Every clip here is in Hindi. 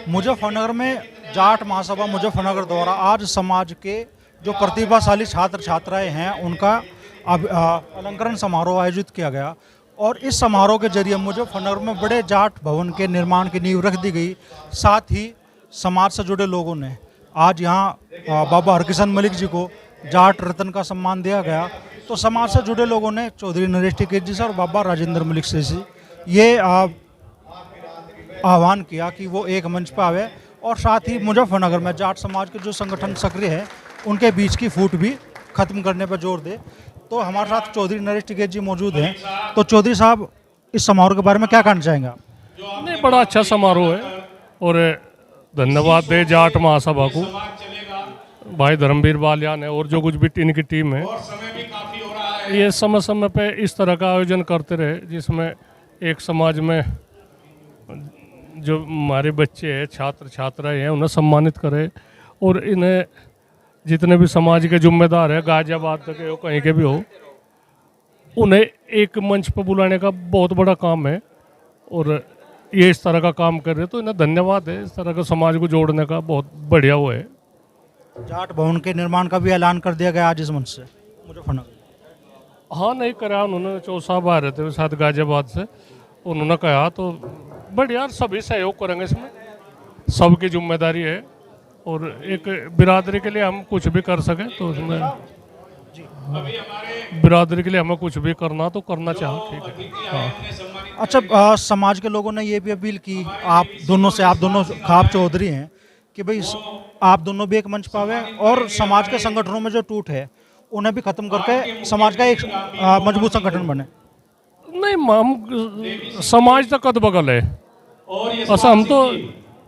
मुजफ्फरनगर में जाट महासभा मुजफ्फरनगर द्वारा आज समाज के जो प्रतिभाशाली छात्र छात्राएं हैं उनका अलंकरण समारोह आयोजित किया गया और इस समारोह के जरिए मुजफ्फरनगर में बड़े जाट भवन के निर्माण की नींव रख दी गई। साथ ही समाज से जुड़े लोगों ने आज यहाँ बाबा हरकिशन मलिक जी को जाट रत्न का सम्मान दिया गया। तो समाज से जुड़े लोगों ने चौधरी नरेश टिकैत जी से और बाबा राजेंद्र मलिक से ये आह्वान किया कि वो एक मंच पर आवे और साथ ही मुजफ्फरनगर में जाट समाज के जो संगठन सक्रिय है उनके बीच की फूट भी खत्म करने पर जोर दे। तो हमारे साथ चौधरी नरेश टिकैत जी मौजूद हैं। तो चौधरी साहब, इस समारोह के बारे में क्या कहना चाहेंगे आप? नहीं, बड़ा अच्छा समारोह है और धन्यवाद दे जाट महासभा को, भाई धर्मवीर बालियान है और जो कुछ भी इनकी टीम है। ये समय समय पे इस तरह का आयोजन करते रहे जिसमें एक समाज में जो हमारे बच्चे हैं, छात्र छात्राएं हैं, उन्हें सम्मानित करे और इन्हें जितने भी समाज के जिम्मेदार है, गाजियाबाद तक हो, कहीं के भी हो, उन्हें एक मंच पर बुलाने का बहुत बड़ा काम है और ये इस तरह का काम कर रहे, तो इन्हें धन्यवाद है। इस तरह का समाज को जोड़ने का बहुत बढ़िया वो है। जाट भवन के निर्माण का भी ऐलान कर दिया गया आज इस मंच से मुजफ्फरनगर। हाँ, नहीं करा उन्होंने, चौ साहब आ रहे थे साथ गाजियाबाद से, उन्होंने कहा तो बढ़िया, सभी सहयोग करेंगे इसमें, सबकी जिम्मेदारी है और एक बिरादरी के लिए हम कुछ भी कर सकें तो उसमें बिरादरी के लिए हमें कुछ भी करना तो करना चाहिए। ठीक है। हाँ। अच्छा, समाज के लोगों ने ये भी अपील की आप दोनों खाप चौधरी हैं कि भाई आप दोनों भी एक मंच पावे और समाज के संगठनों में जो टूट है उन्हें भी खत्म करके समाज का एक मजबूत संगठन बने। नहीं, हम समाज तक कद बगल है ऐसा, हम तो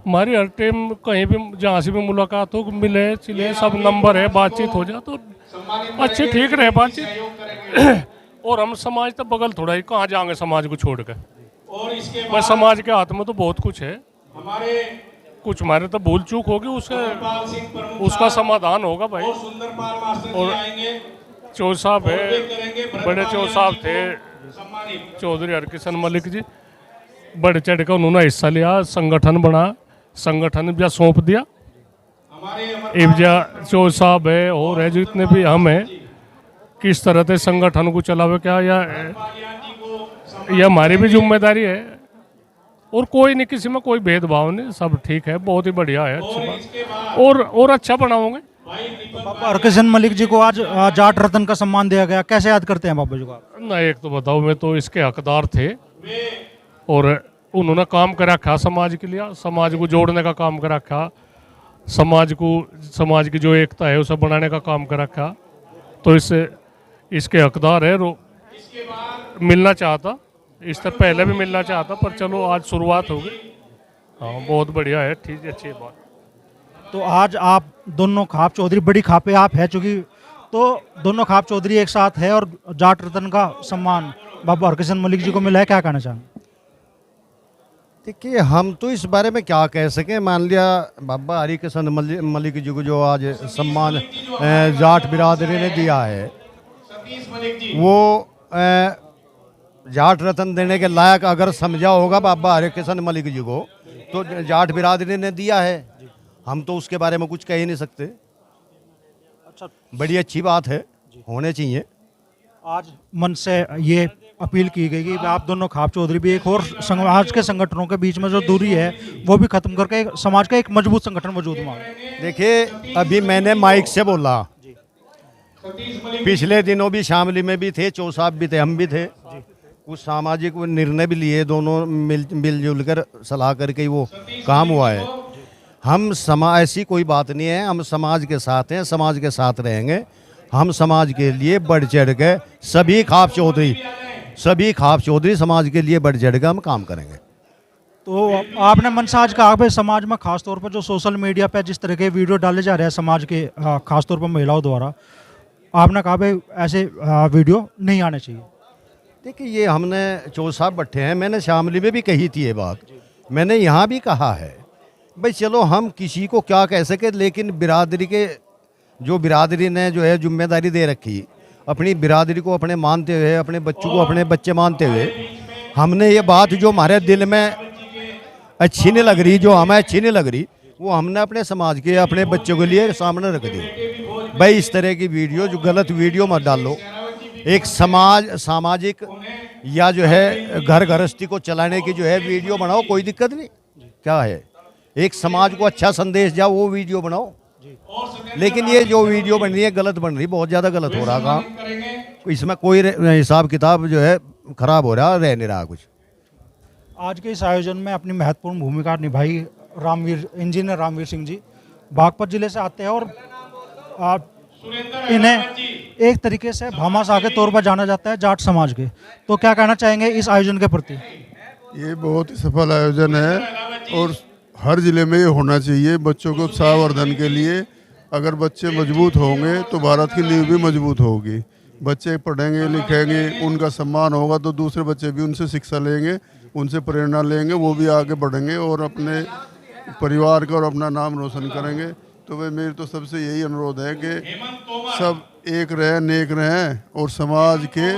हमारी हर टाइम कहीं भी जहाँ से भी मुलाकात हो, मिले चिले, सब नंबर है, बातचीत हो जाए तो अच्छी ठीक रहे बातचीत। और हम समाज तक बगल थोड़ा ही, कहाँ जाएंगे समाज को छोड़ कर। बस समाज के हाथ में तो बहुत कुछ है, कुछ हमारे तो भूल चूक होगी, उसका समाधान होगा भाई। और चौ साहब है, बड़े चौ साहब थे चौधरी हरकिशन मलिक जी, बढ़ चढ़ कर उन्होंने हिस्सा लिया, संगठन बना, संगठन भी सौंप दिया। इब्जा चौ साहब है और है जो इतने भी हम हैं, किस तरह से संगठन को चलावे क्या, या हमारी भी जिम्मेदारी है। और कोई नहीं, किसी में कोई भेदभाव नहीं, सब ठीक है, बहुत ही बढ़िया है, अच्छी बात, और अच्छा बनाओगे। बाबा हरकिशन मलिक जी को आज जाट रत्न का सम्मान दिया गया, कैसे याद करते हैं बाबा जी को? ना, एक तो बताओ, मैं तो इसके हकदार थे और उन्होंने काम कर रखा समाज के लिए, समाज को जोड़ने का काम कर रखा, समाज की जो एकता है उसे बनाने का काम कर रखा, तो इसके हकदार है। मिलना चाहता, इससे पहले भी मिलना चाहता, पर चलो आज शुरुआत हो गई। हाँ, बहुत बढ़िया है, ठीक है, अच्छी बात। तो आज आप दोनों खाप चौधरी, बड़ी खापे आप है चूँकि, तो दोनों खाप चौधरी एक साथ है और जाट रत्न का सम्मान बाबा हरकिशन मलिक जी को मिला है, क्या कहना चाहेंगे? देखिए, हम तो इस बारे में क्या कह सकें। मान लिया बाबा हरकिशन मलिक जी को जो आज सम्मान जाट बिरादरी ने दिया है, वो जाट रत्न देने के लायक अगर समझा होगा बाबा हरकिशन मलिक जी को, तो जाट बिरादरी ने दिया है, हम तो उसके बारे में कुछ कह ही नहीं सकते। अच्छा, बड़ी अच्छी बात है, होने चाहिए। आज मन से ये अपील की गई कि आप दोनों खाप चौधरी भी एक और समाज के संगठनों के बीच में जो दूरी है वो भी खत्म करके समाज का एक मजबूत संगठन वजूद में। देखिए, अभी मैंने माइक से बोला, पिछले दिनों भी शामली में भी थे, चौ साहब भी थे, हम भी थे, कुछ सामाजिक निर्णय भी लिए, दोनों मिलजुल कर सलाह करके वो काम हुआ है। हम ऐसी कोई बात नहीं है, हम समाज के साथ हैं, समाज के साथ रहेंगे। हम समाज के लिए बढ़ चढ़ के सभी खाप चौधरी समाज के लिए बढ़ चढ़ के हम काम करेंगे। तो आपने मन से आज कहा भाई समाज में खासतौर पर जो सोशल मीडिया पे जिस तरह के वीडियो डाले जा रहे हैं समाज के, खासतौर पर महिलाओं द्वारा, आपने कहा भाई ऐसे वीडियो नहीं आने चाहिए। देखिए, ये हमने चौ साहब बैठे हैं, मैंने शामली में भी कही थी ये बात, मैंने यहाँ भी कहा है भाई चलो हम किसी को क्या कह सके, लेकिन बिरादरी ने जो है जिम्मेदारी दे रखी, अपनी बिरादरी को अपने मानते हुए, अपने बच्चों को अपने बच्चे मानते हुए, हमने ये बात जो हमारे दिल में अच्छी नहीं लग रही, जो हमें अच्छी नहीं लग रही, वो हमने अपने समाज के, अपने बच्चों के लिए सामने रख दी। भाई इस तरह की वीडियो, जो गलत वीडियो मत डालो। एक सामाजिक या जो है घर गृहस्थी को चलाने की जो है वीडियो बनाओ, कोई दिक्कत नहीं, क्या है। एक समाज को अच्छा संदेश जाओ, वो वीडियो बनाओ। लेकिन ये जो वीडियो बन रही है गलत बन रही, बहुत ज़्यादा गलत हो रहा काम। इसमें कोई हिसाब किताब जो है खराब हो रहा, रह नहीं रहा कुछ। आज के इस आयोजन में अपनी महत्वपूर्ण भूमिका निभाई इंजीनियर रामवीर सिंह जी बागपत जिले से आते हैं और इन्हें एक तरीके से भामाशाह के तौर पर जाना जाता है जाट समाज के। तो क्या कहना चाहेंगे इस आयोजन के प्रति? ये बहुत ही सफल आयोजन है और हर जिले में ये होना चाहिए बच्चों को उत्साहवर्धन के लिए। अगर बच्चे मजबूत होंगे तो भारत की नींव भी मजबूत होगी। बच्चे पढ़ेंगे लिखेंगे, उनका सम्मान होगा तो दूसरे बच्चे भी उनसे शिक्षा लेंगे, उनसे प्रेरणा लेंगे, वो भी आगे बढ़ेंगे और अपने परिवार का और अपना नाम रोशन करेंगे। तो भाई मेरी तो सबसे यही अनुरोध है कि सब एक रहें, नेक रहें और समाज के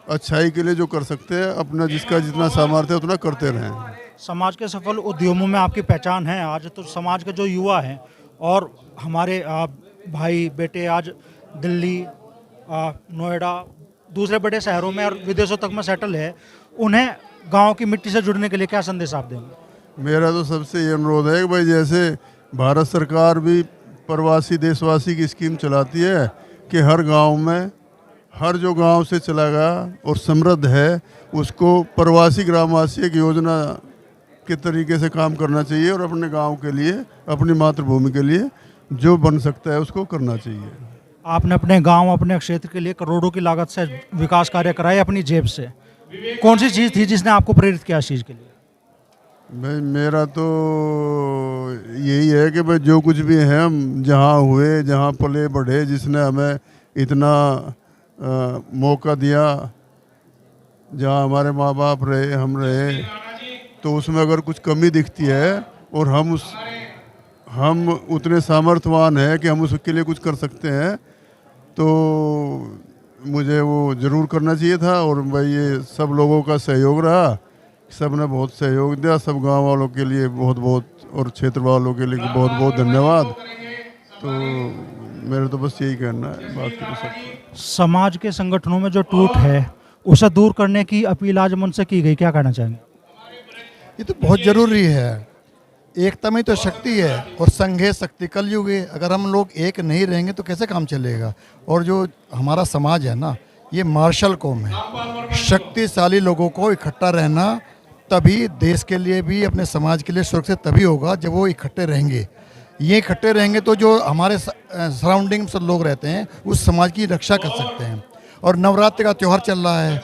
अच्छाई के लिए जो कर सकते हैं अपना जिसका जितना सामर्थ्य है उतना करते रहें। समाज के सफल उद्यमों में आपकी पहचान है आज। तो समाज के जो युवा हैं और हमारे भाई बेटे आज दिल्ली, नोएडा, दूसरे बड़े शहरों में और विदेशों तक में सेटल है, उन्हें गांव की मिट्टी से जुड़ने के लिए क्या संदेश आप देंगे? मेरा तो सबसे ये अनुरोध है कि भाई जैसे भारत सरकार भी प्रवासी देशवासी की स्कीम चलाती है कि हर गांव में, हर जो गांव से चला गया और समृद्ध है उसको प्रवासी ग्रामवासी एक योजना के तरीके से काम करना चाहिए और अपने गांव के लिए, अपनी मातृभूमि के लिए जो बन सकता है उसको करना चाहिए। आपने अपने गांव, अपने क्षेत्र के लिए करोड़ों की लागत से विकास कार्य कराए अपनी जेब से। कौन सी चीज़ थी जिसने आपको प्रेरित किया इस चीज़ के लिए? भाई मेरा तो यही है कि भाई जो कुछ भी है हम जहाँ हुए, जहाँ पले बढ़े, जिसने हमें इतना मौका दिया, जहाँ हमारे माँ बाप रहे, हम रहे, तो उसमें अगर कुछ कमी दिखती है और हम उतने सामर्थ्यवान हैं कि हम उसके लिए कुछ कर सकते हैं तो मुझे वो ज़रूर करना चाहिए था। और भाई ये सब लोगों का सहयोग रहा, सब ने बहुत सहयोग दिया। सब गांव वालों के लिए बहुत बहुत और क्षेत्र वालों के लिए बहुत बहुत धन्यवाद। तो मेरे तो बस यही कहना है, बाकी तो सब। समाज के संगठनों में जो टूट है उसे दूर करने की अपील आज मन से की गई, क्या कहना चाहेंगे? ये तो बहुत ज़रूरी है। एकता में तो शक्ति है और संघे शक्ति, कलयुग है। अगर हम लोग एक नहीं रहेंगे तो कैसे काम चलेगा? और जो हमारा समाज है ना, ये मार्शल कौम है। शक्तिशाली लोगों को इकट्ठा रहना तभी देश के लिए भी, अपने समाज के लिए सुरक्षित तभी होगा जब वो इकट्ठे रहेंगे। ये इकट्ठे रहेंगे तो जो हमारे सराउंडिंग से लोग रहते हैं उस समाज की रक्षा कर सकते हैं। और नवरात्रि का त्यौहार चल रहा है।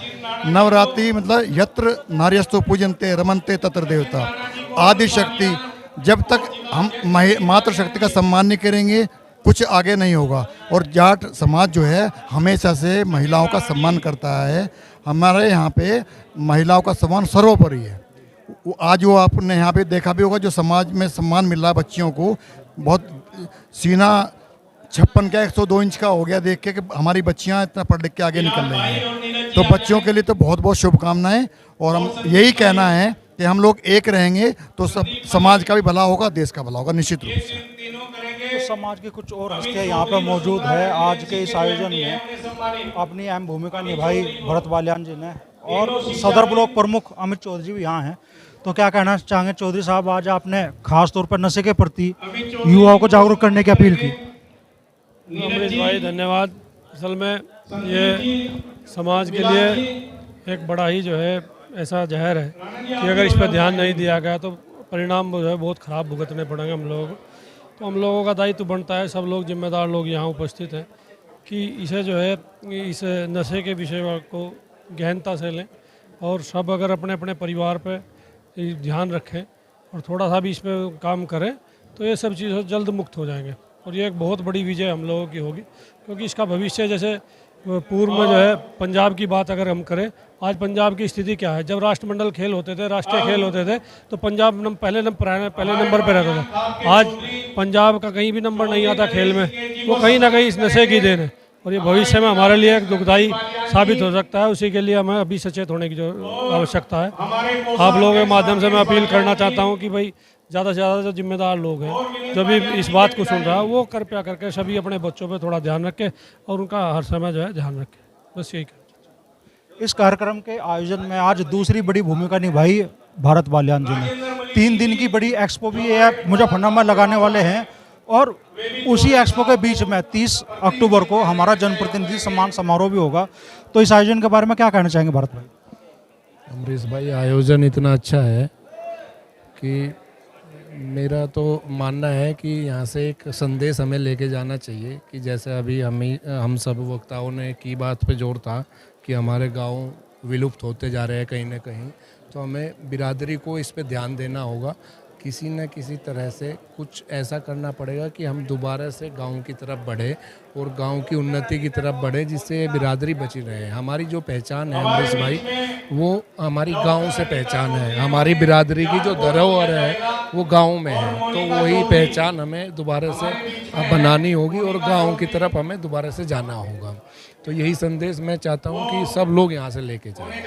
नवरात्रि मतलब यत्र नार्यस्तु पूजन्ते रमन्ते तत्र देवता, आदि शक्ति। जब तक हम मातृशक्ति का सम्मान नहीं करेंगे कुछ आगे नहीं होगा। और जाट समाज जो है हमेशा से महिलाओं का सम्मान करता है। हमारे यहाँ पे महिलाओं का सम्मान सर्वोपरि है। आज वो आपने यहाँ पे देखा भी होगा, जो समाज में सम्मान मिल रहा है बच्चियों को, बहुत सीना 56 का 102 इंच का हो गया देख के कि हमारी बच्चियाँ इतना पढ़ लिख के आगे निकल रही हैं। तो बच्चियों के लिए तो बहुत बहुत शुभकामनाएं। और हम यही कहना है कि हम लोग एक रहेंगे तो सब समाज का भी भला होगा, देश का भला होगा निश्चित रूप से। तो समाज की कुछ और हस्तियाँ यहाँ पर मौजूद है आज के इस आयोजन में। अपनी अहम भूमिका निभाई भरत बालियान जी ने और सदर ब्लॉक प्रमुख अमित चौधरी भी यहाँ हैं। तो क्या कहना चाहेंगे चौधरी साहब, आज आपने खास तौर पर नशे के प्रति युवाओं को जागरूक करने की अपील की? अमरीश भाई धन्यवाद। असल में ये समाज के लिए एक बड़ा ही जो है ऐसा जहर है कि अगर इस पर ध्यान नहीं दिया गया तो परिणाम जो है बहुत ख़राब भुगतने पड़ेंगे हम लोगों को। तो हम लोगों का दायित्व बनता है, सब लोग जिम्मेदार लोग यहाँ उपस्थित हैं, कि इसे जो है इस नशे के विषय को गहनता से लें और सब अगर अपने अपने परिवार पर ध्यान रखें और थोड़ा सा भी इस पर काम करें तो ये सब चीज़ें जल्द मुक्त हो जाएंगे। और ये एक बहुत बड़ी विजय हम लोगों की होगी, क्योंकि इसका भविष्य, जैसे पूर्व में जो है पंजाब की बात अगर हम करें, आज पंजाब की स्थिति क्या है? जब राष्ट्रमंडल खेल होते थे, राष्ट्रीय खेल होते थे, तो पंजाब पहले नंबर पर रहता था। आज पंजाब का कहीं भी नंबर नहीं आता खेल में। वो कहीं ना कहीं इस नशे की देन है। और ये भविष्य में हमारे लिए एक दुखदाई साबित हो सकता है। उसी के लिए हमें अभी सचेत होने की जो आवश्यकता है। आप लोगों के माध्यम से मैं अपील करना चाहता हूँ कि भाई ज़्यादा से ज़्यादा जो जिम्मेदार लोग हैं, जो भी इस बात को सुन रहा है, वो कृपया करके सभी अपने बच्चों पे थोड़ा ध्यान रखें और उनका हर समय जो है ध्यान रखें। बस यही इस कार्यक्रम के आयोजन में आज दूसरी बड़ी भूमिका निभाई भारत बालियान जी ने। 3 दिन की बड़ी एक्सपो भी ये मुजफ्फरनगर में लगाने वाले हैं और उसी एक्सपो के बीच में 30 अक्टूबर को हमारा जनप्रतिनिधि सम्मान समारोह भी होगा। तो इस आयोजन के बारे में क्या कहना चाहेंगे भारत भाई? अमरीश भाई, आयोजन इतना अच्छा है कि मेरा तो मानना है कि यहाँ से एक संदेश हमें लेके जाना चाहिए कि जैसे अभी हम सब वक्ताओं ने की बात पे जोर था कि हमारे गांव विलुप्त होते जा रहे हैं कहीं ना कहीं, तो हमें बिरादरी को इस पे ध्यान देना होगा। किसी न किसी तरह से कुछ ऐसा करना पड़ेगा कि हम दोबारा से गांव की तरफ बढ़े और गांव की उन्नति की तरफ बढ़े, जिससे बरादरी बची रहे। हमारी जो पहचान है अमरीश भाई, वो हमारी गांव से पहचान है। हमारी बिरादरी की जो धरोहर है वो गांव में है, तो वही पहचान हमें दोबारा से बनानी होगी और गांव की तरफ हमें दोबारा से जाना होगा। तो यही संदेश मैं चाहता हूं कि सब लोग यहां से लेके जाएं।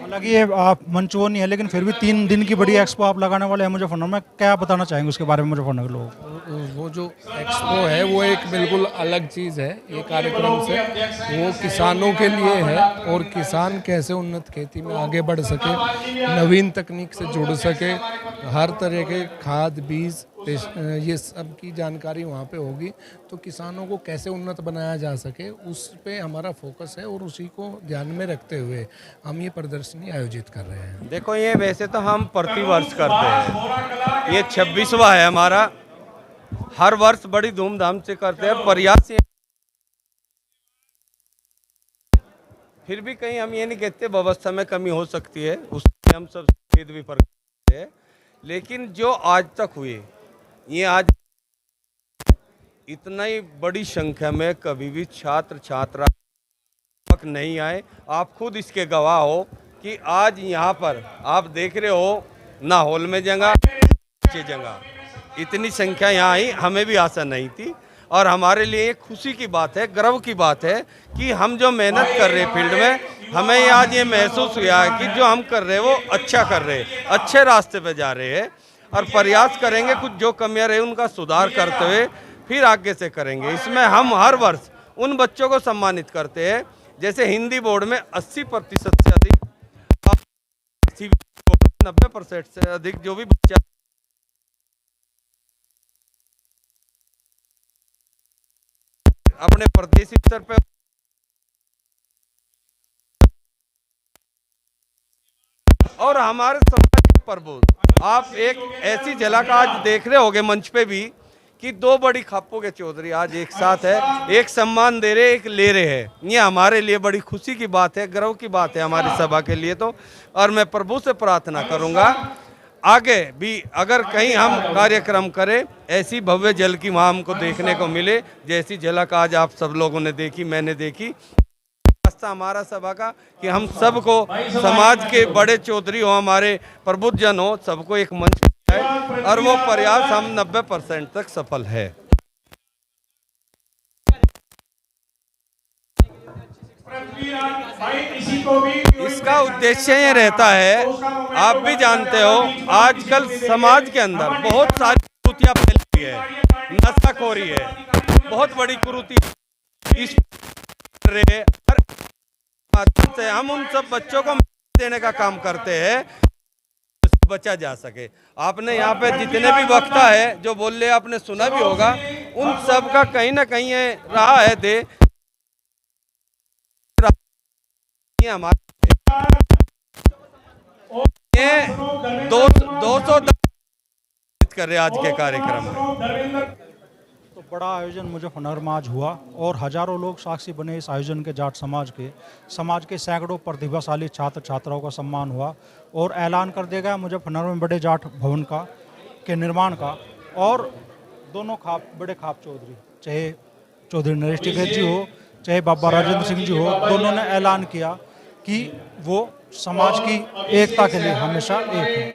हालांकि ये मंच वो नहीं है, लेकिन फिर भी 3 दिन की बड़ी एक्सपो आप लगाने वाले हैं मुजफ्फरनगर में। क्या बताना चाहेंगे उसके बारे में मुजफ्फरनगर लोगों को? वो जो एक्सपो है वो एक बिल्कुल अलग चीज़ है। ये कार्यक्रम से वो किसानों के लिए है और किसान कैसे उन्नत खेती में आगे बढ़ सके, नवीन तकनीक से जुड़ सके, हर तरह के खाद बीज ये सब की जानकारी वहाँ पे होगी। तो किसानों को कैसे उन्नत बनाया जा सके उस पे हमारा फोकस है और उसी को ध्यान में रखते हुए हम ये प्रदर्शनी आयोजित कर रहे हैं। देखो, ये वैसे तो हम प्रतिवर्ष करते हैं, ये 26वां है हमारा। हर वर्ष बड़ी धूमधाम से करते हैं। प्रयास फिर भी कहीं हम ये नहीं कहते व्यवस्था में कमी हो सकती है, उसमें हम सब भेद भी करते हैं। लेकिन जो आज तक हुए, ये आज इतना ही बड़ी संख्या में कभी भी छात्र छात्रा नहीं आए। आप खुद इसके गवाह हो कि आज यहाँ पर आप देख रहे हो ना हॉल में जगह, नीचे जगह, इतनी संख्या यहाँ आई, हमें भी आशा नहीं थी। और हमारे लिए एक खुशी की बात है, गर्व की बात है कि हम जो मेहनत कर रहे हैं फील्ड में, हमें आज ये महसूस हुआ है कि जो हम कर रहे हैं वो अच्छा कर रहे हैं, अच्छे रास्ते पे जा रहे हैं। और प्रयास करेंगे कुछ जो कमियां रहे उनका सुधार करते हुए फिर आगे से करेंगे। इसमें हम हर वर्ष उन बच्चों को सम्मानित करते हैं, जैसे हिंदी बोर्ड में 80% से अधिक, 90% से अधिक जो भी बच्चा अपने प्रदेशी स्तर पे और हमारे समाज प्रबोध, आप एक ऐसी झलक आज देख रहे होंगे मंच पे भी कि 2 बड़ी खापों के चौधरी आज एक साथ है, एक सम्मान दे रहे, एक ले रहे हैं। ये हमारे लिए बड़ी खुशी की बात है, गर्व की बात है हमारी सभा के लिए तो। और मैं प्रभु से प्रार्थना करूंगा आगे भी अगर कहीं हम कार्यक्रम करें, ऐसी भव्य झलक की वहाँ हमको देखने को मिले जैसी झलक आज आप सब लोगों ने देखी, मैंने देखी। हमारा सभा का कि हम सबको, समाज के बड़े चौधरी हो, हमारे प्रबुद्धजन हो, सबको एक मंच है और वो प्रयास हम 90% तक सफल है। इसका उद्देश्य ये रहता है, आप भी जानते हो आजकल समाज के अंदर बहुत सारी कुरीतियां फैली हुई है, नशाखोरी है, बहुत बड़ी कुरीति इस रहे से हम उन सब बच्चों को देने का काम करते हैं बचा जा सके। आपने यहाँ पे जितने भी वक्ता है जो बोल रहे, आपने सुना भी होगा, उन सब का कहीं ना कहीं ये रहा है दे हमारे ये 210 कर रहे आज के कार्यक्रम में। तो बड़ा आयोजन मुजफ्फरनगर में आज हुआ और हजारों लोग साक्षी बने इस आयोजन के। जाट समाज के सैकड़ों प्रतिभाशाली छात्र छात्राओं का सम्मान हुआ और ऐलान कर दिया गया मुजफ्फरनगर में बड़े जाट भवन के निर्माण का। और दोनों बड़े खाप चौधरी, चाहे चौधरी नरेश टिकैत जी हो, चाहे बाबा राजेंद्र सिंह जी हो, दोनों ने ऐलान किया कि वो समाज की एकता के लिए हमेशा एक है।